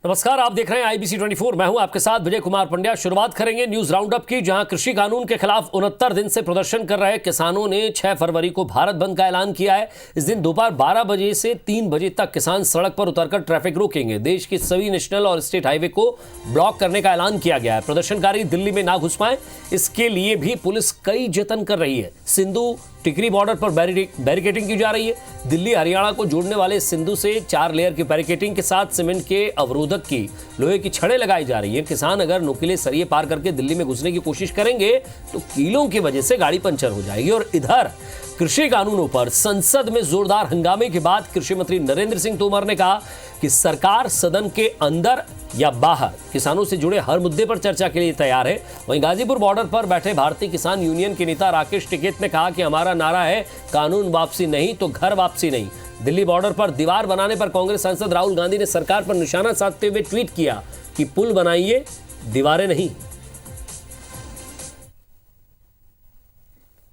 नमस्कार, आप देख रहे हैं IBC 24। मैं हूं आपके साथ विजय कुमार पंड्या। शुरुआत करेंगे न्यूज राउंडअप की, जहां कृषि कानून के खिलाफ 69 दिन से प्रदर्शन कर रहे किसानों ने 6 फरवरी को भारत बंद का ऐलान किया है। इस दिन दोपहर 12 बजे से 3 बजे तक किसान सड़क पर उतरकर ट्रैफिक रोकेंगे। देश के सभी नेशनल और स्टेट हाईवे को ब्लॉक करने का ऐलान किया गया है। प्रदर्शनकारी दिल्ली में ना घुस पाए, इसके लिए भी पुलिस कई जतन कर रही है। सिंधु टिकरी बॉर्डर पर बैरिकेडिंग की जा रही है। दिल्ली हरियाणा को जोड़ने वाले सिंधु से 4 लेयर की बैरिकेडिंग के साथ सीमेंट के अवरोधक की लोहे की छड़ें लगाई जा रही है। किसान अगर नुकीले सरिये पार करके दिल्ली में घुसने की कोशिश करेंगे तो कीलों की वजह से गाड़ी पंचर हो जाएगी। और इधर कृषि कानूनों पर संसद में जोरदार हंगामे के बाद कृषि मंत्री नरेंद्र सिंह तोमर ने कहा कि सरकार सदन के अंदर या बाहर किसानों से जुड़े हर मुद्दे पर चर्चा के लिए तैयार है। वहीं गाजीपुर बॉर्डर पर बैठे भारतीय किसान यूनियन के नेता राकेश टिकैत ने कहा कि हमारा नारा है कानून वापसी नहीं तो घर वापसी नहीं। दिल्ली बॉर्डर पर दीवार बनाने पर कांग्रेस सांसद राहुल गांधी ने सरकार पर निशाना साधते हुए ट्वीट किया कि पुल बनाइए, दीवारें नहीं।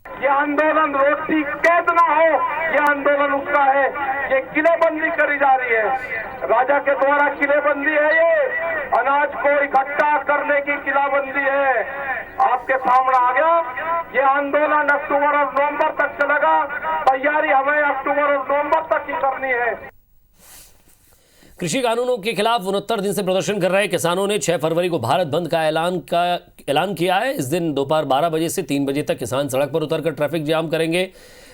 ये आंदोलन रोटी कैद ना हो, ये आंदोलन उसका है। ये किलेबंदी करी जा रही है, राजा के द्वारा किलेबंदी है। ये अनाज को इकट्ठा करने की किलाबंदी है। आपके सामने आ गया। ये आंदोलन अक्टूबर और नवंबर तक चलेगा। तैयारी हमें अक्टूबर और नवंबर तक ही करनी है। कृषि कानूनों के खिलाफ 69 दिन से प्रदर्शन कर रहे किसानों ने 6 फरवरी को भारत बंद का ऐलान किया है। इस दिन दोपहर 12 बजे से 3 बजे तक किसान सड़क पर उतरकर ट्रैफिक जाम करेंगे।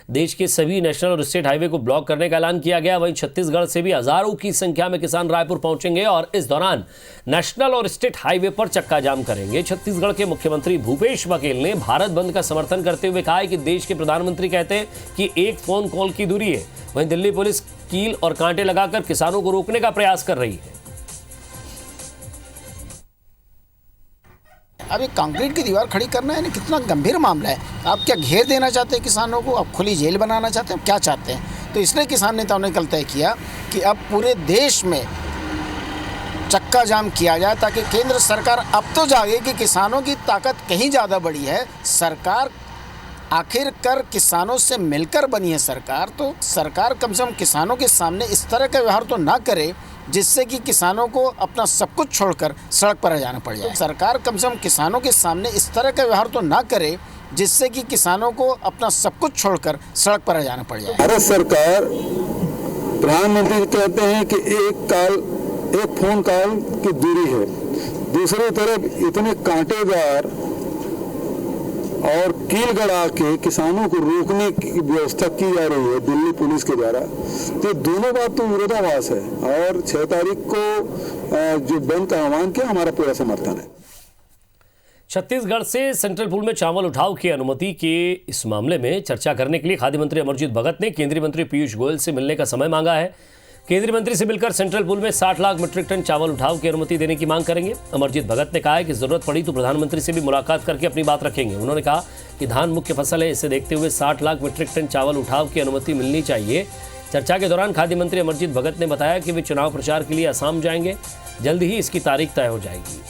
देश के सभी नेशनल और स्टेट हाईवे को ब्लॉक करने का ऐलान किया गया। वहीं छत्तीसगढ़ से भी हजारों की संख्या में किसान रायपुर पहुंचेंगे और इस दौरान नेशनल और स्टेट हाईवे पर चक्का जाम करेंगे। छत्तीसगढ़ के मुख्यमंत्री भूपेश बघेल ने भारत बंद का समर्थन करते हुए कहा है कि देश के प्रधानमंत्री कहते हैं कि एक फोन कॉल की दूरी है। वहीं दिल्ली पुलिस कील और कांटे लगाकर किसानों को रोकने का प्रयास कर रही है। अब एक कंक्रीट की दीवार खड़ी करना है, कितना गंभीर मामला है। आप क्या घेर देना चाहते हैं किसानों को? आप खुली जेल बनाना चाहते हैं? क्या चाहते हैं? तो इसलिए किसान नेताओं ने कल तय किया कि अब पूरे देश में चक्का जाम किया जाए, ताकि केंद्र सरकार अब तो जागे कि किसानों की ताकत कहीं ज़्यादा बड़ी है। सरकार आखिरकार किसानों से मिलकर बनी है सरकार, तो सरकार कम से कम किसानों के सामने इस तरह का व्यवहार तो ना करे जिससे कि किसानों को अपना सब कुछ छोड़कर सड़क पर जाना पड़ जाए। सरकार कम से कम किसानों के सामने इस तरह का व्यवहार तो ना करे जिससे कि किसानों को अपना सब कुछ छोड़कर सड़क पर जाना पड़ जाए। भारत सरकार, प्रधानमंत्री कहते हैं कि एक फोन कॉल की दूरी है। दूसरी तरफ इतने कांटेदार और कील गड़ा के किसानों को रोकने की व्यवस्था की जा रही है दिल्ली पुलिस के द्वारा। तो दोनों बात तो विरोधाभास है और 6 तारीख को जो बंद का आह्वान किया, हमारा पूरा समर्थन है। छत्तीसगढ़ से सेंट्रल पूल में चावल उठाव की अनुमति के इस मामले में चर्चा करने के लिए खाद्य मंत्री अमरजीत भगत ने केंद्रीय मंत्री पीयूष गोयल से मिलने का समय मांगा है। केंद्रीय मंत्री से मिलकर सेंट्रल पूल में 60 लाख मीट्रिक टन चावल उठाव की अनुमति देने की मांग करेंगे। अमरजीत भगत ने कहा है कि जरूरत पड़ी तो प्रधानमंत्री से भी मुलाकात करके अपनी बात रखेंगे। उन्होंने कहा कि धान मुख्य फसल है, इसे देखते हुए 60 लाख मीट्रिक टन चावल उठाव की अनुमति मिलनी चाहिए। चर्चा के दौरान खाद्य मंत्री अमरजीत भगत ने बताया कि वे चुनाव प्रचार के लिए असम जाएंगे, जल्द ही इसकी तारीख तय हो जाएगी।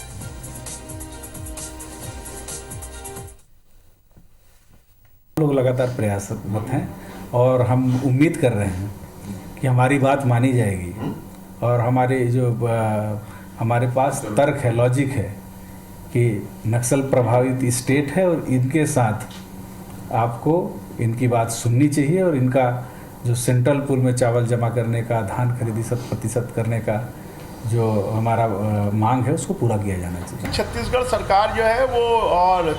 लोग लगातार प्रयासरत हैं और हम उम्मीद कर रहे हैं कि हमारी बात मानी जाएगी और हमारे पास तर्क है, लॉजिक है कि नक्सल प्रभावित स्टेट है और इनके साथ आपको इनकी बात सुननी चाहिए और इनका जो सेंट्रल पूल में चावल जमा करने का, धान खरीदी 100% करने का जो हमारा मांग है उसको पूरा किया जाना चाहिए। छत्तीसगढ़ सरकार जो है वो और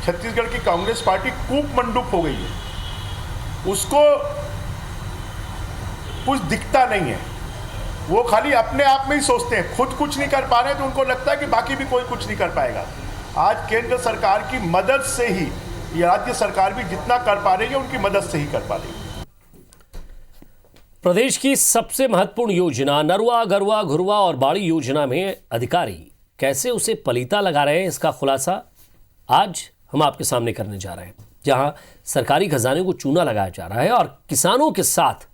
छत्तीसगढ़ की कांग्रेस पार्टी कूप मंडूक हो गई है, उसको कुछ दिखता नहीं है। वो खाली अपने आप में ही सोचते हैं, खुद कुछ नहीं कर पा रहे तो उनको लगता है कि बाकी भी कोई कुछ नहीं कर पाएगा। आज केंद्र सरकार की मदद से ही ये राज्य सरकार भी जितना कर पा रही है उनकी मदद से ही कर पा रही है। प्रदेश की सबसे महत्वपूर्ण योजना नरवा, गरुआ, घुरवा और बाड़ी योजना में अधिकारी कैसे उसे पलीता लगा रहे हैं, इसका खुलासा आज हम आपके सामने करने जा रहे हैं। जहां सरकारी खजाने को चूना लगाया जा रहा है और किसानों के साथ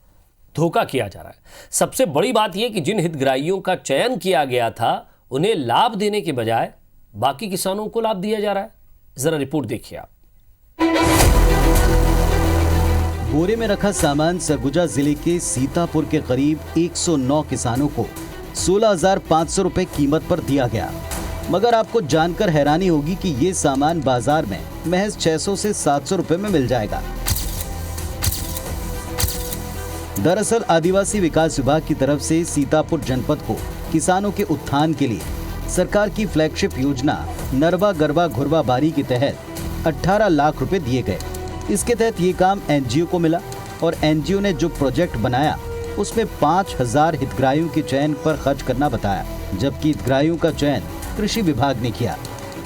धोखा किया जा रहा है। सबसे बड़ी बात यह कि जिन हितग्राहियों का चयन किया गया था उन्हें लाभ देने के बजाय बाकी किसानों को लाभ दिया जा रहा है। जरा रिपोर्ट देखिए आप। बोरे में रखा सामान सरगुजा जिले के सीतापुर के करीब 109 किसानों को 16,500 रुपए कीमत पर दिया गया। मगर आपको जानकर हैरानी होगी कि ये सामान बाजार में महज 600 से 700 रुपए में मिल जाएगा। दरअसल आदिवासी विकास विभाग की तरफ से सीतापुर जनपद को किसानों के उत्थान के लिए सरकार की फ्लैगशिप योजना नरवा गरबा घुरवा बारी के तहत 18 लाख रुपए दिए गए। इसके तहत ये काम एनजीओ को मिला और एनजीओ ने जो प्रोजेक्ट बनाया उसमें 5000 हितग्राहियों के चयन पर खर्च करना बताया, जबकि हितग्राहियों का चयन कृषि विभाग ने किया।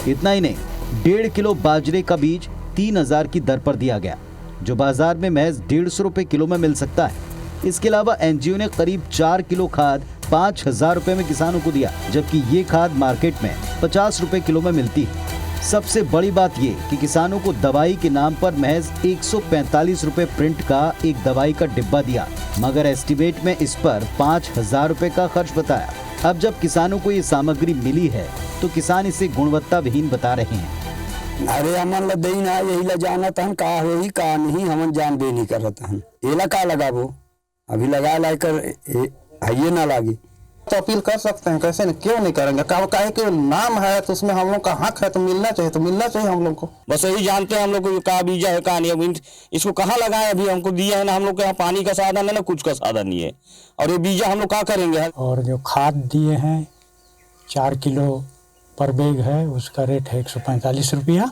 इतना ही नहीं, 1.5 किलो बाजरे का बीज 3000 की दर पर दिया गया, जो बाजार में महज 150 रुपए किलो में मिल सकता है। इसके अलावा एनजीओ ने करीब 4 किलो खाद 5000 रुपए में किसानों को दिया, जबकि ये खाद मार्केट में 50 रुपए किलो में मिलती है। सबसे बड़ी बात ये कि किसानों को दवाई के नाम पर महज 145 रुपए प्रिंट का एक दवाई का डिब्बा दिया, मगर एस्टीमेट में इस पर 5000 रुपए का खर्च बताया। अब जब किसानों को ये सामग्री मिली है तो किसान इसे गुणवत्ता विहीन बता रहे हैं। अरे हमन ला देई ना यही ला जाना तहन का होई का नहीं हमन जान बे नहीं करत हन। एला का लगाबो अभी लगा लाकर ये ना लागी तो अपील कर सकते हैं, कैसे नहीं, क्यों नहीं करेंगे। काहे कि नाम है तो उसमें हम लोग का हक है, तो मिलना चाहिए हम लोग को। बस यही जानते हैं हम लोग को का बीजा है का नहीं। अभी इसको कहाँ लगाए, अभी हमको दिया है ना, हम लोग के यहाँ पानी का साधन है ना कुछ का साधन नहीं है, और ये बीजा हम लोग क्या करेंगे। और जो खाद दिए हैं 4 किलो पर बैग है, उसका रेट है 145 रुपया,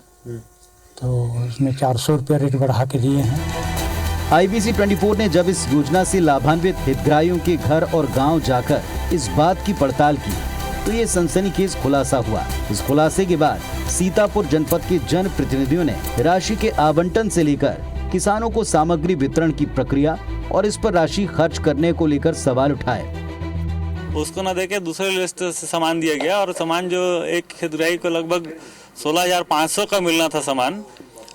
तो उसमें 400 रुपया रेट बढ़ा के दिए हैं। IBC 24 ने जब इस योजना से लाभान्वित हितग्राहियों के घर और गांव जाकर इस बात की पड़ताल की तो ये सनसनीखेज खुलासा हुआ। इस खुलासे के बाद सीतापुर जनपद के जन प्रतिनिधियों ने राशि के आवंटन से लेकर किसानों को सामग्री वितरण की प्रक्रिया और इस पर राशि खर्च करने को लेकर सवाल उठाए। उसको न देके दूसरे लिस्ट से सामान दिया गया, और सामान जो एक हितग्राही को लगभग 16,500 का मिलना था सामान,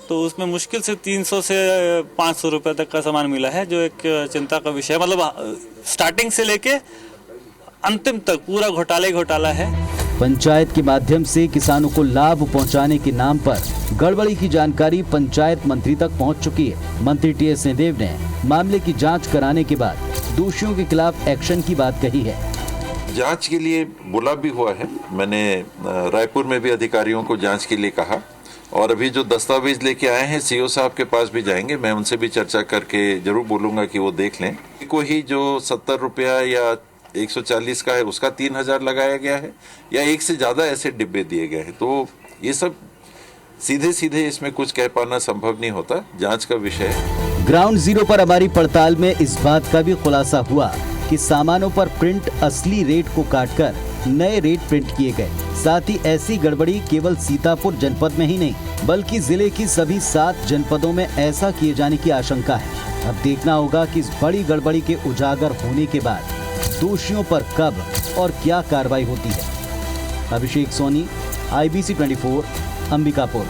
तो उसमें मुश्किल से 300 से 500 रुपए तक का सामान मिला है, जो एक चिंता का विषय है। मतलब स्टार्टिंग से लेके अंतिम तक पूरा घोटाला है। पंचायत के माध्यम से किसानों को लाभ पहुंचाने के नाम पर गड़बड़ी की जानकारी पंचायत मंत्री तक पहुंच चुकी है। मंत्री TS सिंहदेव ने मामले की जांच कराने के बाद दोषियों के खिलाफ एक्शन की बात कही है। जांच के लिए बुला भी हुआ है, मैंने रायपुर में भी अधिकारियों को जांच के लिए कहा, और अभी जो दस्तावेज लेके आए हैं CO साहब के पास भी जाएंगे, मैं उनसे भी चर्चा करके जरूर बोलूंगा कि वो देख लें। कोई जो 70 रुपया या 140 का है उसका 3000 लगाया गया है, या एक से ज्यादा ऐसे डिब्बे दिए गए हैं, तो ये सब सीधे इसमें कुछ कह पाना संभव नहीं होता, जांच का विषय है। ग्राउंड जीरो पर हमारी पड़ताल में इस बात का भी खुलासा हुआ कि सामानों पर प्रिंट असली रेट को काटकर नए रेट प्रिंट किए गए। साथ ही ऐसी गड़बड़ी केवल सीतापुर जनपद में ही नहीं बल्कि जिले की सभी 7 जनपदों में ऐसा किए जाने की आशंका है। अब देखना होगा कि इस बड़ी गड़बड़ी के उजागर होने के बाद दोषियों पर कब और क्या कार्रवाई होती है। अभिषेक सोनी, IBC 24, अंबिकापुर।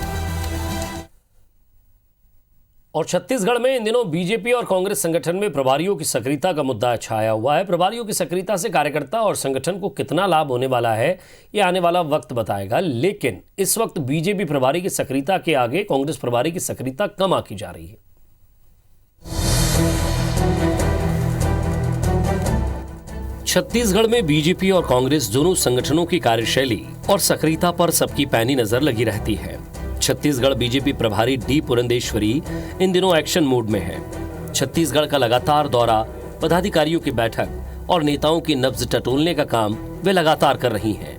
और छत्तीसगढ़ में इन दिनों बीजेपी और कांग्रेस संगठन में प्रभारियों की सक्रियता का मुद्दा छाया हुआ है। प्रभारियों की सक्रियता से कार्यकर्ता और संगठन को कितना लाभ होने वाला है ये आने वाला वक्त बताएगा, लेकिन इस वक्त बीजेपी प्रभारी की सक्रियता के आगे कांग्रेस प्रभारी की सक्रियता कम आंकी जा रही है। छत्तीसगढ़ में बीजेपी और कांग्रेस दोनों संगठनों की कार्यशैली और सक्रियता पर सबकी पैनी नजर लगी रहती है। छत्तीसगढ़ बीजेपी प्रभारी डी पुरंदेश्वरी इन दिनों एक्शन मोड में है। छत्तीसगढ़ का लगातार दौरा, पदाधिकारियों की बैठक और नेताओं की नब्ज टटोलने का काम वे लगातार कर रही हैं।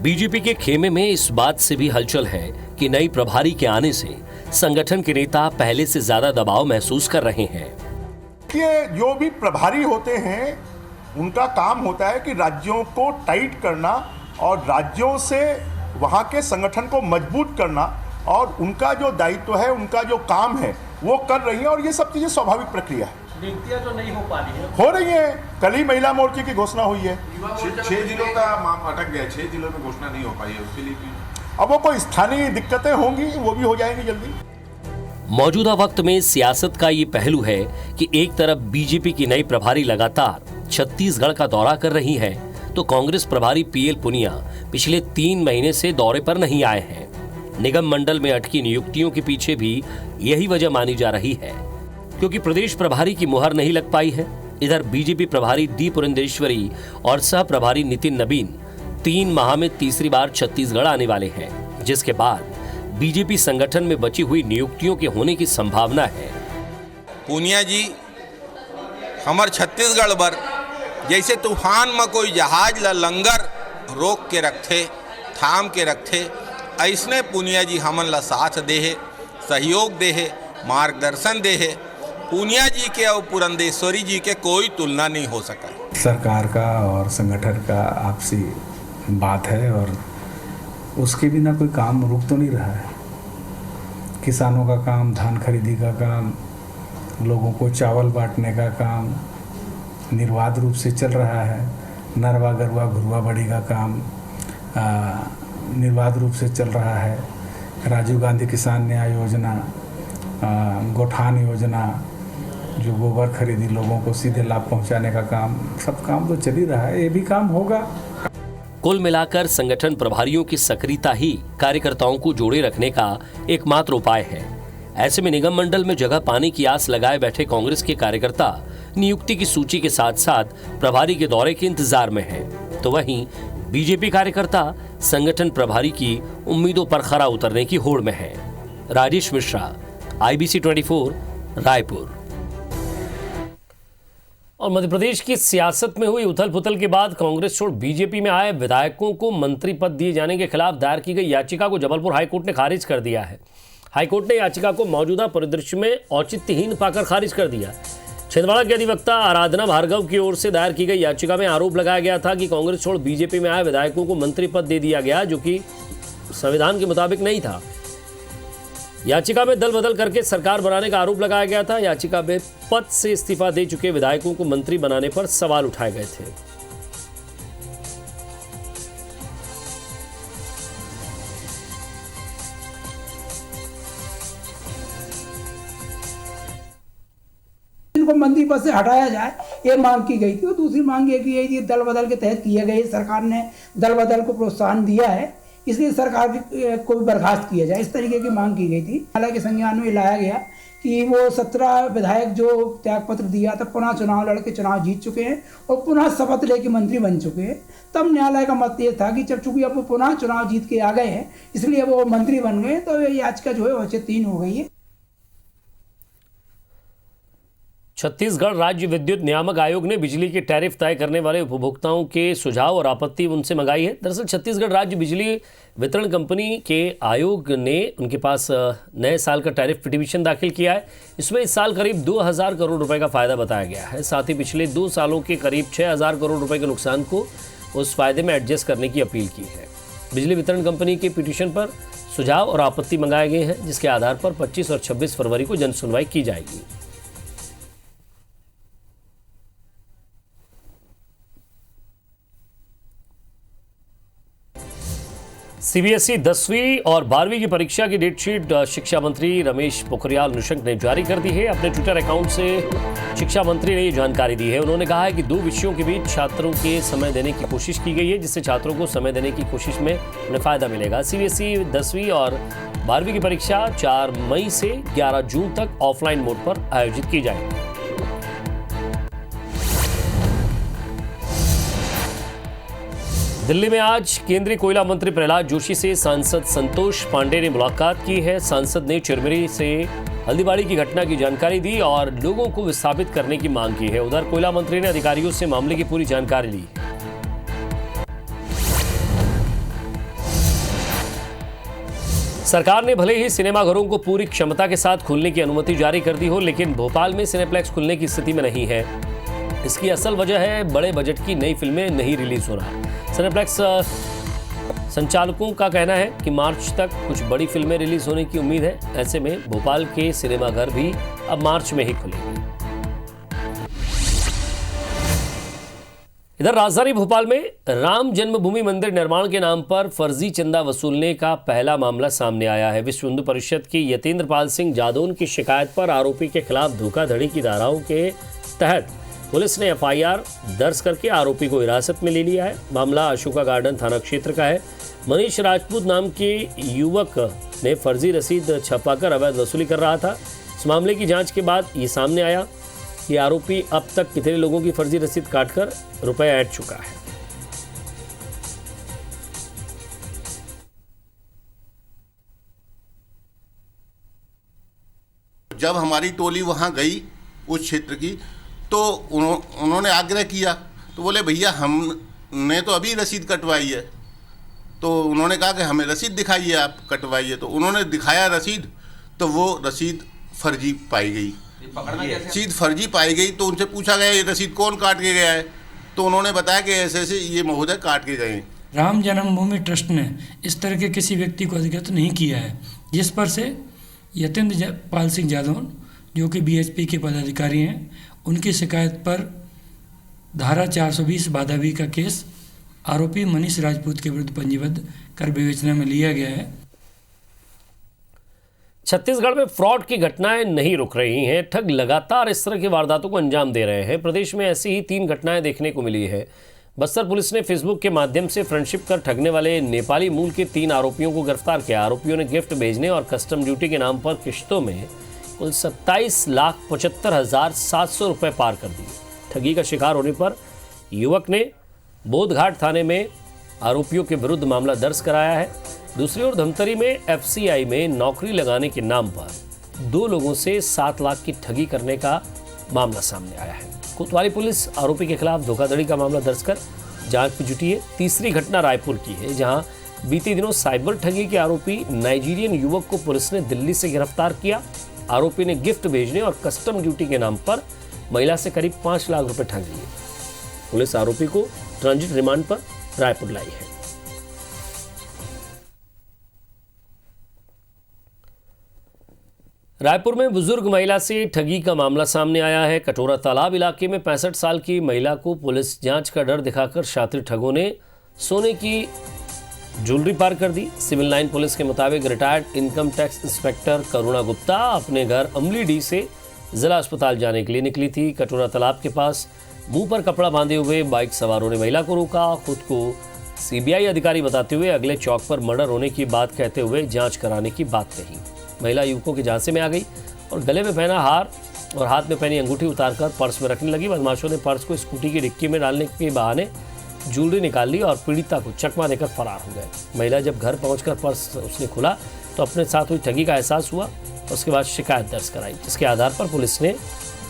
बीजेपी के खेमे में इस बात से भी हलचल है कि नई प्रभारी के आने से संगठन के नेता पहले से ज्यादा दबाव महसूस कर रहे हैं। ये जो भी प्रभारी होते हैं उनका काम होता है कि राज्यों को टाइट करना और राज्यों से वहाँ के संगठन को मजबूत करना, और उनका जो दायित्व है, उनका जो काम है वो कर रही है, और ये सब चीजें स्वाभाविक प्रक्रिया है। नियुक्तियां जो नहीं हो पा रही है, हो रही है। कल ही महिला मोर्चे की घोषणा हुई है। 6 जिलों का मामला अटक गया, 6 जिलों में घोषणा नहीं हो पाई है, उसके लिए अब वो कोई स्थानीय दिक्कतें होंगी, वो भी हो जाएंगी जल्दी। मौजूदा वक्त में सियासत का ये पहलू है कि एक तरफ बीजेपी की नई प्रभारी लगातार छत्तीसगढ़ का दौरा कर रही है, तो कांग्रेस प्रभारी PL पुनिया पिछले 3 महीने से दौरे पर नहीं आए हैं। निगम मंडल में अटकी नियुक्तियों के पीछे भी यही वजह मानी जा रही है, क्योंकि प्रदेश प्रभारी की मुहर नहीं लग पाई है। इधर बीजेपी प्रभारी डी पुरंदेश्वरी और सह प्रभारी नितिन नबीन 3 माह में तीसरी बार छत्तीसगढ़ आने वाले हैं, जिसके बाद बीजेपी संगठन में बची हुई नियुक्तियों के होने की संभावना है। पूनिया जी हमार छत्तीसगढ़ बर जैसे तूफान में कोई जहाज ला लंगर रोक के रखते, थाम के रखते, ऐसने पूनिया जी हमन ला साथ देहे, सहयोग देहे, मार्गदर्शन देहे। पूनिया जी के और पुरंदेश्वरी जी के कोई तुलना नहीं हो सका। सरकार का और संगठन का आपसी बात है और उसके बिना कोई काम रुक तो नहीं रहा है। किसानों का काम, धान खरीदी का काम, लोगों को चावल बांटने का काम निर्बाध रूप से चल रहा है। नरवा गरवा घुरवा बड़ी का काम निर्बाध रूप से चल रहा है। राजीव गांधी किसान न्याय योजना, गोठान योजना, जो गोबर खरीदी लोगों को सीधे लाभ पहुंचाने का काम, सब काम तो चल ही रहा है, ये भी काम होगा। कुल मिलाकर संगठन प्रभारियों की सक्रियता ही कार्यकर्ताओं को जोड़े रखने का एकमात्र उपाय है। ऐसे में निगम मंडल में जगह पाने की आस लगाए बैठे कांग्रेस के कार्यकर्ता नियुक्ति की सूची के साथ साथ प्रभारी के दौरे के इंतजार में हैं। तो वहीं बीजेपी कार्यकर्ता संगठन प्रभारी की उम्मीदों पर खरा उतरने की होड़ में हैं। राजेश मिश्रा, IBC 24, रायपुर। और मध्य प्रदेश की सियासत में हुई उथल पुथल के बाद कांग्रेस छोड़ बीजेपी में आए विधायकों को मंत्री पद दिए जाने के खिलाफ दायर की गई याचिका को जबलपुर हाईकोर्ट ने खारिज कर दिया है। हाईकोर्ट ने याचिका को मौजूदा परिदृश्य में औचित्यहीन पाकर खारिज कर दिया। छिंदवाड़ा के अधिवक्ता आराधना भार्गव की ओर से दायर की गई याचिका में आरोप लगाया गया था कि कांग्रेस छोड़ बीजेपी में आए विधायकों को मंत्री पद दे दिया गया, जो कि संविधान के मुताबिक नहीं था। याचिका में दल बदल करके सरकार बनाने का आरोप लगाया गया था। याचिका में पद से इस्तीफा दे चुके विधायकों को मंत्री बनाने पर सवाल उठाए गए थे। इनको मंत्री पद से हटाया जाए, ये मांग की गई थी। और दूसरी मांग ये की गई थी, दल बदल के तहत किए गए, सरकार ने दल बदल को प्रोत्साहन दिया है, इसलिए सरकार को भी बर्खास्त किया जाए, इस तरीके की मांग की गई थी। हालांकि संज्ञान में लाया गया कि वो 17 विधायक जो त्यागपत्र दिया था, पुनः चुनाव लड़के चुनाव जीत चुके हैं और पुनः शपथ लेके मंत्री बन चुके हैं। तब न्यायालय का मत ये था कि जब चूंकि अब वो पुनः चुनाव जीत के आ गए हैं, इसलिए वो मंत्री बन गए, तो ये याचिका जो है औचित्यहीन हो गई है। छत्तीसगढ़ राज्य विद्युत नियामक आयोग ने बिजली के टैरिफ तय करने वाले उपभोक्ताओं के सुझाव और आपत्ति उनसे मंगाई है। दरअसल छत्तीसगढ़ राज्य बिजली वितरण कंपनी के आयोग ने उनके पास नए साल का टैरिफ पिटीशन दाखिल किया है। इसमें इस साल करीब 2000 करोड़ रुपए का फायदा बताया गया है। साथ ही पिछले 2 सालों के करीब 6000 करोड़ रुपए के नुकसान को उस फायदे में एडजस्ट करने की अपील की है। बिजली वितरण कंपनी के पिटीशन पर सुझाव और आपत्ति मंगाए गए हैं, जिसके आधार पर 25 और 26 फरवरी को जन सुनवाई की जाएगी। सीबीएसई 10वीं और 12वीं की परीक्षा की डेटशीट शिक्षा मंत्री रमेश पोखरियाल निशंक ने जारी कर दी है। अपने ट्विटर अकाउंट से शिक्षा मंत्री ने ये जानकारी दी है। उन्होंने कहा है कि 2 विषयों के बीच छात्रों के समय देने की कोशिश की गई है, जिससे छात्रों को समय देने की कोशिश में उन्हें फायदा मिलेगा। सीबीएसई 10वीं और 12वीं की परीक्षा 4 मई से 11 जून तक ऑफलाइन मोड पर आयोजित की जाएगी। दिल्ली में आज केंद्रीय कोयला मंत्री प्रहलाद जोशी से सांसद संतोष पांडे ने मुलाकात की है। सांसद ने चिरमिरी से हल्दीबाड़ी की घटना की जानकारी दी और लोगों को विस्थापित करने की मांग की है। उधर कोयला मंत्री ने अधिकारियों से मामले की पूरी जानकारी ली। सरकार ने भले ही सिनेमाघरों को पूरी क्षमता के साथ खुलने की अनुमति जारी कर दी हो, लेकिन भोपाल में सिनेप्लेक्स खुलने की स्थिति में नहीं है। इसकी असल वजह है बड़े बजट की नई फिल्में नहीं रिलीज हो रहा। सिनेप्लेक्स संचालकों का कहना है कि मार्च तक कुछ बड़ी फिल्में रिलीज होने की उम्मीद है। ऐसे में भोपाल के सिनेमाघर भी अब मार्च में ही खुलेंगे। इधर राजधानी भोपाल में राम जन्मभूमि मंदिर निर्माण के नाम पर फर्जी चंदा वसूलने का पहला मामला सामने आया है। विश्व हिंदू परिषद के यतेंद्र पाल सिंह जादौन की शिकायत पर आरोपी के खिलाफ धोखाधड़ी की धाराओं के तहत पुलिस ने एफआईआर दर्ज करके आरोपी को हिरासत में ले लिया है। मामला अशोका गार्डन थाना क्षेत्र का है। मनीष राजपूत नाम के युवक ने फर्जी रसीद छपाकर अवैध वसूली कर रहा था। इस मामले की जांच के बाद ये सामने आया। कि आरोपी अब तक कितने लोगों की फर्जी रसीद काटकर रुपए ऐंठ चुका है। जब हमारी टोली वहाँ गई उस क्षेत्र की, तो उन्होंने आग्रह किया, तो बोले भैया हमने तो अभी रसीद कटवाई है। तो उन्होंने कहा कि हमें रसीद दिखाइए, आप कटवाइए। तो उन्होंने दिखाया रसीद, तो वो रसीद फर्जी पाई गई। रसीद फर्जी पाई गई तो उनसे पूछा गया ये रसीद कौन काट के गया है, तो उन्होंने बताया कि ऐसे ऐसे ये महोदय काट के गए। राम जन्मभूमि ट्रस्ट ने इस तरह के किसी व्यक्ति को अधिकृत नहीं किया है, जिस पर से यतेंद्र पाल सिंह जादौन जो कि बीएचपी के पदाधिकारी हैं, उनकी शिकायत पर धारा 420 बादावी का केस आरोपी मनीष राजपूत के विरुद्ध पंजीबद्ध कर विवेचना में लिया गया है। छत्तीसगढ़ में फ्रॉड की घटनाएं नहीं रुक रही हैं। ठग लगातार इस तरह की वारदातों को अंजाम दे रहे हैं। प्रदेश में ऐसी ही 3 घटनाएं देखने को मिली है। बस्तर पुलिस ने फेसबुक के माध्यम से फ्रेंडशिप कर ठगने वाले नेपाली मूल के 3 आरोपियों को गिरफ्तार किया। आरोपियों ने गिफ्ट भेजने और कस्टम ड्यूटी के नाम पर किश्तों में कुल 27,75,700 रुपये पार कर दिए। ठगी का शिकार होने पर युवक ने बोधघाट थाने में आरोपियों के विरुद्ध मामला दर्ज कराया है। दूसरी ओर धमतरी में एफसीआई में नौकरी लगाने के नाम पर 2 लोगों से 7 लाख की ठगी करने का मामला सामने आया है। कोतवाली पुलिस आरोपी के खिलाफ धोखाधड़ी का मामला दर्ज कर जांच में जुटी है। तीसरी घटना रायपुर की है, जहां बीते दिनों साइबर ठगी के आरोपी नाइजीरियन युवक को पुलिस ने दिल्ली से गिरफ्तार किया। आरोपी ने गिफ्ट भेजने और कस्टम ड्यूटी के नाम पर महिला से करीब 5 लाख रुपए ठग लिए। पुलिस आरोपी को ट्रांजिट रिमांड पर रायपुर लाई है। रायपुर में बुजुर्ग महिला से ठगी का मामला सामने आया है। कटोरा तालाब इलाके में 65 साल की महिला को पुलिस जांच का डर दिखाकर शातिर ठगों ने सोने की ज्वेलरी पार कर दी। सिविल लाइन पुलिस के मुताबिक रिटायर्ड इनकम टैक्स इंस्पेक्टर करुणा गुप्ता अपने घर अमलीडीह से जिला अस्पताल जाने के लिए निकली थी। कटोरा तालाब के पास मुंह पर कपड़ा बांधे हुए बाइक सवारों ने महिला को रोका। खुद को सीबीआई अधिकारी बताते हुए अगले चौक पर मर्डर होने की बात कहते हुए जांच कराने की बात कही। महिला युवकों के झांसे में आ गई और गले में पहना हार और हाथ में पहनी अंगूठी उतारकर पर्स में रखने लगी। बदमाशों ने पर्स को स्कूटी की डिक्की में डालने के बहाने ज्वेलरी निकाल ली और पीड़िता को चकमा देकर फरार हो गए। महिला जब घर पहुंचकर पर्स उसने खुला तो अपने साथ हुई ठगी का एहसास हुआ। उसके बाद शिकायत दर्ज कराई, जिसके आधार पर पुलिस ने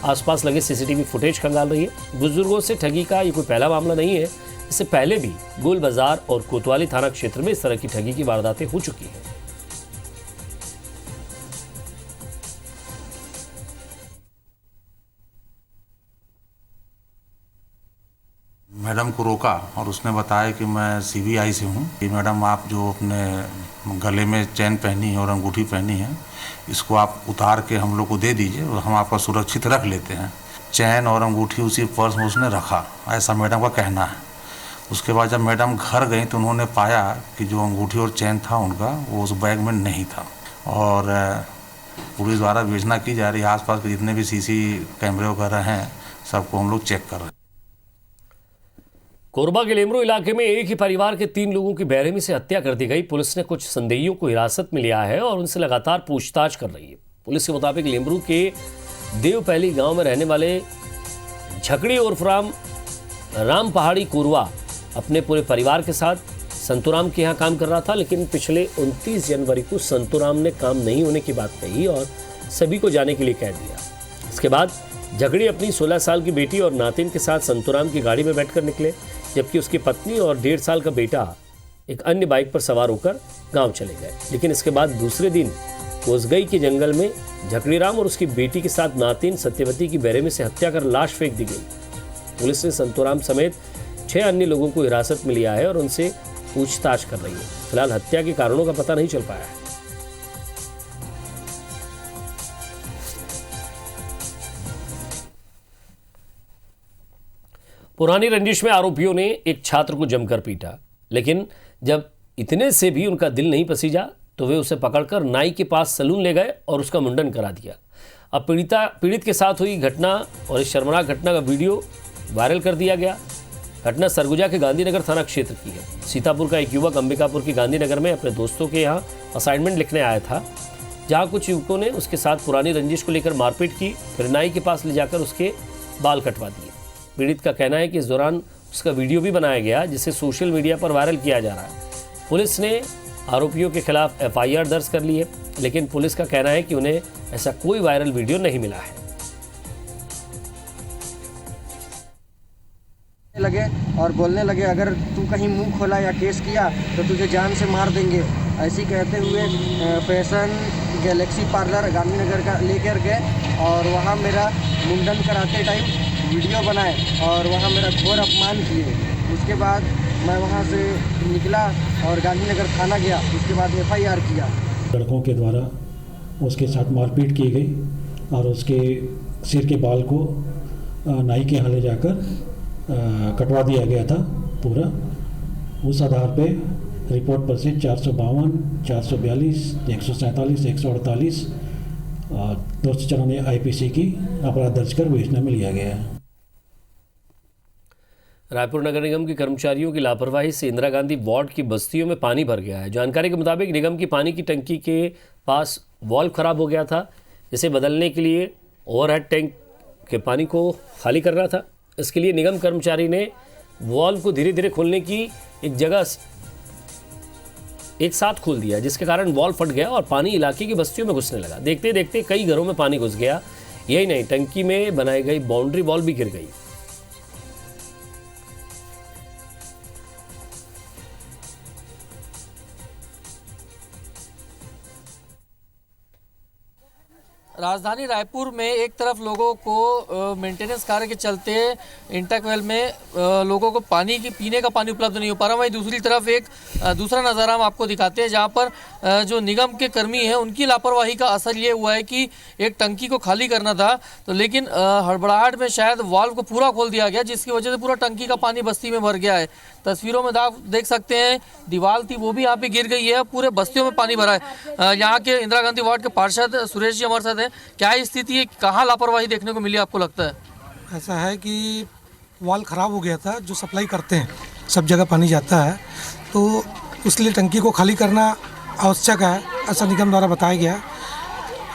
आसपास लगे सीसीटीवी फुटेज खंगाल रही है। बुजुर्गों से ठगी का ये कोई पहला मामला नहीं है। इससे पहले भी गोल बाजार और कोतवाली थाना क्षेत्र में इस तरह की ठगी की वारदातें हो चुकी हैं। मैडम को रोका और उसने बताया कि मैं सीबीआई से हूँ कि मैडम आप जो अपने गले में चैन पहनी और अंगूठी पहनी है, इसको आप उतार के हम लोग को दे दीजिए और हम आपका सुरक्षित रख लेते हैं। चैन और अंगूठी उसी पर्स में उसने रखा, ऐसा मैडम का कहना है। उसके बाद जब मैडम घर गई तो उन्होंने पाया कि जो अंगूठी और चैन था उनका वो उस बैग में नहीं था। और पुलिस द्वारा विवेचना की जा रही है। आसपास के जितने भी सीसी कैमरे वगैरह हैं सबको हम लोग चेक कर रहे हैं। कोरबा के लेमरू इलाके में एक ही परिवार के 3 लोगों की बेरहमी से हत्या कर दी गई। पुलिस ने कुछ संदेहियों को हिरासत में लिया है और उनसे लगातार पूछताछ कर रही है। पुलिस के मुताबिक लेमरू के देवपहली गांव में रहने वाले झकड़ी उर्फ राम पहाड़ी कोरवा अपने पूरे परिवार के साथ संतोराम के यहाँ काम कर रहा था, लेकिन पिछले 29 जनवरी को संतोराम ने काम नहीं होने की बात कही और सभी को जाने के लिए कह दिया। इसके बाद झकड़ी अपनी 16 साल की बेटी और नातिन के साथ संतोराम की गाड़ी में बैठकर निकले, जबकि उसकी पत्नी और 1.5 साल का बेटा एक अन्य बाइक पर सवार होकर गांव चले गए। लेकिन इसके बाद दूसरे दिन कोसगई के जंगल में झकड़ीराम और उसकी बेटी के साथ नातिन सत्यवती की बेरहमी से हत्या कर लाश फेंक दी गई। पुलिस ने संतोराम समेत 6 अन्य लोगों को हिरासत में लिया है और उनसे पूछताछ कर रही है। फिलहाल हत्या के कारणों का पता नहीं चल पाया है। पुरानी रंजिश में आरोपियों ने एक छात्र को जमकर पीटा, लेकिन जब इतने से भी उनका दिल नहीं पसीजा तो वे उसे पकड़कर नाई के पास सैलून ले गए और उसका मुंडन करा दिया। अब पीड़ित के साथ हुई घटना और इस शर्मनाक घटना का वीडियो वायरल कर दिया गया। घटना सरगुजा के गांधीनगर थाना क्षेत्र की है। सीतापुर का एक युवक अंबिकापुर के गांधीनगर में अपने दोस्तों के यहाँ असाइनमेंट लिखने आया था। जहां कुछ युवकों ने उसके साथ पुरानी रंजिश को लेकर मारपीट की, फिर नाई के पास ले जाकर उसके बाल कटवा दिए। पीड़ित का कहना है कि इस दौरान उसका वीडियो भी बनाया गया, जिसे सोशल मीडिया पर वायरल किया जा रहा है। पुलिस ने आरोपियों के खिलाफ FIR दर्ज कर ली है, लेकिन पुलिस का कहना है कि उन्हें ऐसा कोई वायरल वीडियो नहीं मिला है। लगे और बोलने लगे, अगर तू कहीं मुंह खोला या केस किया तो तुझे जान से मार देंगे। ऐसी कहते हुए फैशन गैलेक्सी पार्लर गांधीनगर का लेकर गए और वहाँ मेरा मुंडन कराते टाइम वीडियो बनाए और वहाँ मेरा घोर अपमान किए। उसके बाद मैं वहाँ से निकला और गांधीनगर थाना गया। उसके बाद FIR किया। लड़कों के द्वारा उसके साथ मारपीट की गई और उसके सिर के बाल को नाई के यहाँ ले जाकर कटवा दिया गया था पूरा। उस आधार पे रिपोर्ट पर से 452, 442, 147, 148 और 294 IPC की अपराध दर्ज कर विवेचना में लिया गया है। रायपुर नगर निगम के कर्मचारियों की लापरवाही से इंदिरा गांधी वार्ड की बस्तियों में पानी भर गया है। जानकारी के मुताबिक निगम की पानी की टंकी के पास वाल्व खराब हो गया था। इसे बदलने के लिए ओवरहेड टैंक के पानी को खाली करना था। इसके लिए निगम कर्मचारी ने वाल्व को धीरे धीरे खोलने की एक जगह एक साथ खोल दिया, जिसके कारण वाल्व फट गया और पानी इलाके की बस्तियों में घुसने लगा। देखते देखते कई घरों में पानी घुस गया। यही नहीं, टंकी में बनाई गई बाउंड्री वॉल भी गिर गई। राजधानी रायपुर में एक तरफ लोगों को मेंटेनेंस कार्य के चलते इंटरवेल में लोगों को पानी की पीने का पानी उपलब्ध नहीं हो पा रहा। वहीं दूसरी तरफ एक दूसरा नज़ारा हम आपको दिखाते हैं, जहां पर जो निगम के कर्मी हैं उनकी लापरवाही का असर ये हुआ है कि एक टंकी को खाली करना था तो लेकिन हड़बड़ाहट में शायद वाल्व को पूरा खोल दिया गया, जिसकी वजह से पूरा टंकी का पानी बस्ती में भर गया है। तस्वीरों में देख सकते हैं दीवार थी वो भी यहाँ पे गिर गई है, पूरे बस्तियों में पानी भरा है। यहाँ के इंदिरा गांधी वार्ड के पार्षद सुरेश जी हमारे साथ हैं। क्या स्थिति है, कहाँ लापरवाही देखने को मिली आपको लगता है? ऐसा है कि वाल ख़राब हो गया था, जो सप्लाई करते हैं सब जगह पानी जाता है, तो उसके लिए टंकी को खाली करना आवश्यक है, ऐसा निगम द्वारा बताया गया।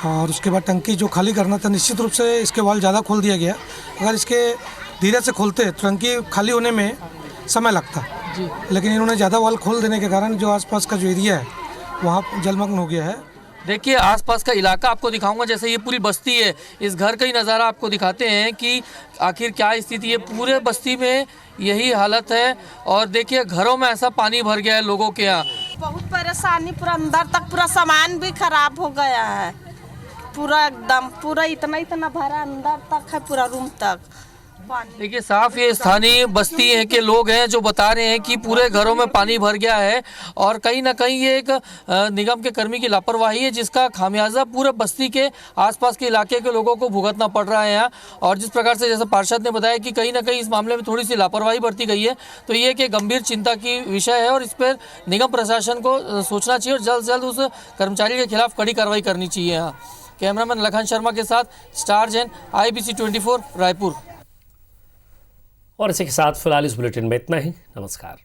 और उसके बाद टंकी जो खाली करना था, निश्चित रूप से इसके वाल ज़्यादा खोल दिया गया। अगर इसके धीरे से खोलते तो टंकी खाली होने में समय लगता जी, लेकिन इन्होंने ज़्यादा वाल खोल देने के कारण जो आसपास का जो एरिया है वहाँ जलमग्न हो गया है। देखिए आसपास का इलाका आपको दिखाऊंगा, जैसे ये पूरी बस्ती है, इस घर का ही नज़ारा आपको दिखाते हैं कि आखिर क्या स्थिति है। पूरे बस्ती में यही हालत है और देखिए घरों में ऐसा पानी भर गया है लोगों के यहाँ। बहुत परेशानी, पूरा अंदर तक पूरा सामान भी खराब हो गया है, पूरा एकदम पूरा इतना भरा अंदर तक है, पूरा रूम तक। देखिए साफ ये स्थानीय बस्ती है के लोग हैं जो बता रहे हैं कि पूरे घरों में पानी भर गया है और कहीं ना कहीं ये एक निगम के कर्मी की लापरवाही है, जिसका खामियाजा पूरे बस्ती के आसपास के इलाके के लोगों को भुगतना पड़ रहा है यहाँ। और जिस प्रकार से जैसे पार्षद ने बताया कि कहीं ना कहीं इस मामले में थोड़ी सी लापरवाही बरती गई है, तो ये एक गंभीर चिंता की विषय है और इस पर निगम प्रशासन को सोचना चाहिए और जल्द से जल्द उस कर्मचारी के खिलाफ कड़ी कार्रवाई करनी चाहिए। यहाँ कैमरामैन लखन शर्मा के साथ स्टार जैन, IBC 24 रायपुर। और इसी के साथ फिलहाल इस बुलेटिन में इतना ही। नमस्कार।